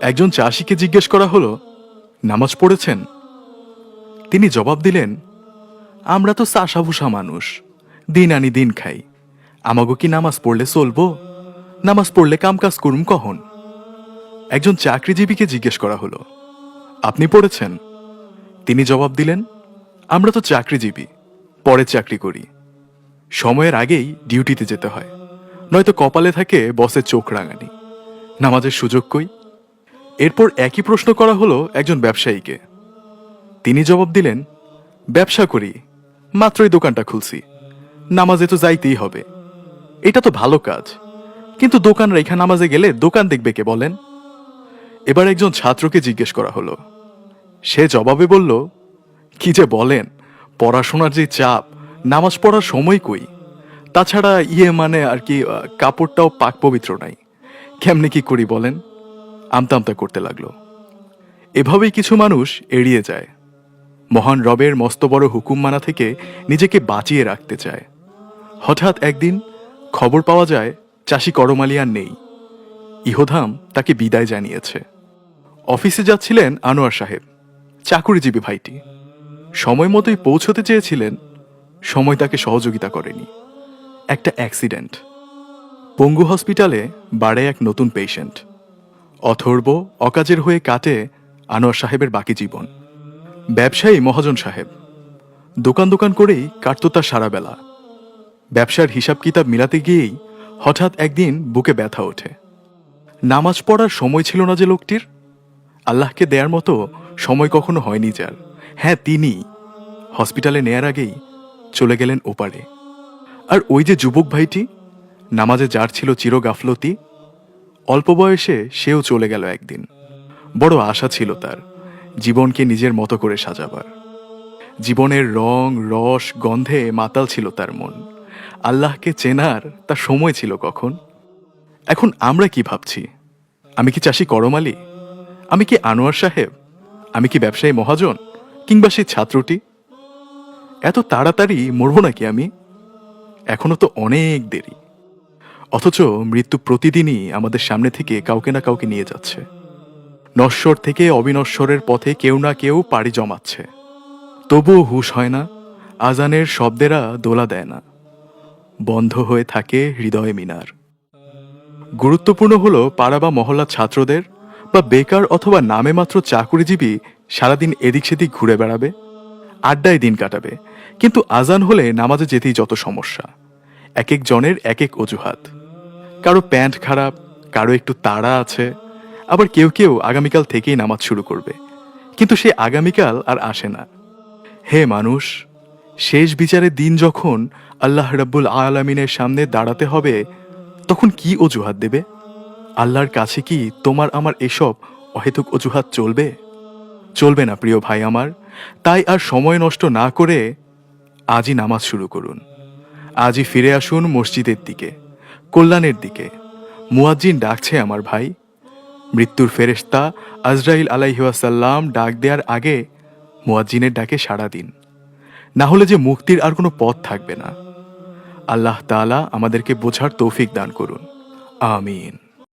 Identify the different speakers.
Speaker 1: একজন চাষিকে জিজ্ঞেস করা হলো, নামাজ পড়েছেন? তিনি জবাব দিলেন, আমরা তো চাষাভুষা মানুষ, দিন আনি দিন খাই, আমাগো কি নামাজ পড়লে চলবো? নামাজ পড়লে কামকাজ করুম কখন? একজন চাকরিজীবীকে জিজ্ঞেস করা হলো, আপনি পড়েছেন? তিনি জবাব দিলেন, আমরা তো চাকরিজীবী, পরে চাকরি করি, সময়ের আগেই ডিউটিতে যেতে হয়, নয়তো কপালে থাকে বসের চোখ রাঙানি, নামাজের সুযোগ কই? এরপর একই প্রশ্ন করা হলো একজন ব্যবসায়ীকে। তিনি জবাব দিলেন, ব্যবসা করি, মাত্রই দোকানটা খুলছি, নামাজে তো যাইতেই হবে, এটা তো ভালো কাজ, কিন্তু দোকান রেখা নামাজে গেলে দোকান দেখবে কে বলেন? এবার একজন ছাত্রকে জিজ্ঞেস করা হলো। সে জবাবে বলল, কি যে বলেন, পড়াশোনার যে চাপ, নামাজ পড়ার সময় কই? তাছাড়া মানে আর কি, কাপড়টাও পাক পবিত্র নাই, কেমনে কি করি বলেন? আমতা আমতা করতে লাগলো। এভাবেই কিছু মানুষ এড়িয়ে যায়, মহান রবের মস্ত বড় হুকুম মানা থেকে নিজেকে বাঁচিয়ে রাখতে চায়। হঠাৎ একদিন খবর পাওয়া যায় চাষি করমালি আর নেই, ইহধাম তাকে বিদায় জানিয়েছে। অফিসে যাচ্ছিলেন আনোয়ার সাহেব, চাকুরিজীবী ভাইটি। সময় মতোই পৌঁছতে চেয়েছিলেন, সময় তাকে সহযোগিতা করেনি। একটা অ্যাক্সিডেন্ট। পঙ্গু হসপিটালে বাড়ে এক নতুন পেশেন্ট। অথর্ব অকাজের হয়ে কাটে আনোয়ার সাহেবের বাকি জীবন। ব্যবসায়ী মহাজন সাহেব, দোকান দোকান করেই কাটত তার সারা বেলা। ব্যবসার হিসাব কিতাব মিলাতে গিয়েই হঠাৎ একদিন বুকে ব্যথা ওঠে। নামাজ পড়ার সময় ছিল না যে লোকটির। আল্লাহকে দেয়ার মতো সময় কখনো হয়নি যার। হ্যাঁ, তিনি হসপিটালে নেয়ার আগেই চলে গেলেন ওপারে। আর ওই যে যুবক ভাইটি, নামাজে যার ছিল চির গাফলতি, অল্প বয়সে সেও চলে গেল একদিন। বড় আশা ছিল তার জীবনকে নিজের মতো করে সাজাবার। জীবনের রং রস গন্ধে মাতাল ছিল তার মন। আল্লাহকে চেনার তার সময় ছিল কখন? এখন আমরা কি ভাবছি? আমি কি চাষি করমালি? আমি কি আনোয়ার সাহেব? আমি কি ব্যবসায়ী মহাজন? কিংবা সেই ছাত্রটি? এত তাড়াতাড়ি মরব নাকি আমি? এখনো তো অনেক দেরি। অথচ মৃত্যু প্রতিদিনই আমাদের সামনে থেকে কাউকে না কাউকে নিয়ে যাচ্ছে। নশ্বর থেকে অবিনশ্বরের পথে কেউ না কেউ পাড়ি জমাচ্ছে। তবুও হুঁশ হয় না, আজানের শব্দেরা দোলা দেয় না, বন্ধ হয়ে থাকে হৃদয় মিনার। গুরুত্বপূর্ণ হলো পাড়া বা মহল্লার ছাত্রদের বা বেকার অথবা নামে মাত্র চাকুরিজীবী সারাদিন এদিক সেদিক ঘুরে বেড়াবে, আড্ডায় দিন কাটাবে, কিন্তু আজান হলে নামাজে যেতেই যত সমস্যা। এক এক জনের এক এক অজুহাত। কারো প্যান্ট খারাপ, কারো একটু তাড়া আছে, আবার কেউ কেউ আগামীকাল থেকেই নামাজ শুরু করবে, কিন্তু সে আগামীকাল আর আসে না। হে মানুষ, শেষ বিচারের দিন যখন আল্লাহ রাব্বুল আলামিনের সামনে দাঁড়াতে হবে, তখন কি অজুহাত দেবে? আল্লাহর কাছে কি তোমার আমার এসব অহেতুক অজুহাত চলবে? চলবে না প্রিয় ভাই আমার। তাই আর সময় নষ্ট না করে আজই নামাজ শুরু করুন। আজই ফিরে আসুন মসজিদের দিকে, কল্যাণের দিকে। মুয়াজ্জিন ডাকছে আমার ভাই। মৃত্যুর ফেরেশতা আজরাইল আলাইহিওয়াসাল্লাম ডাক দেওয়ার আগে মুয়াজ্জিনের ডাকে সাড়া দিন, না হলে যে মুক্তির আর কোনো পথ থাকবে না। আল্লাহ তাআলা আমাদেরকে বোঝার তৌফিক দান করুন। আমিন।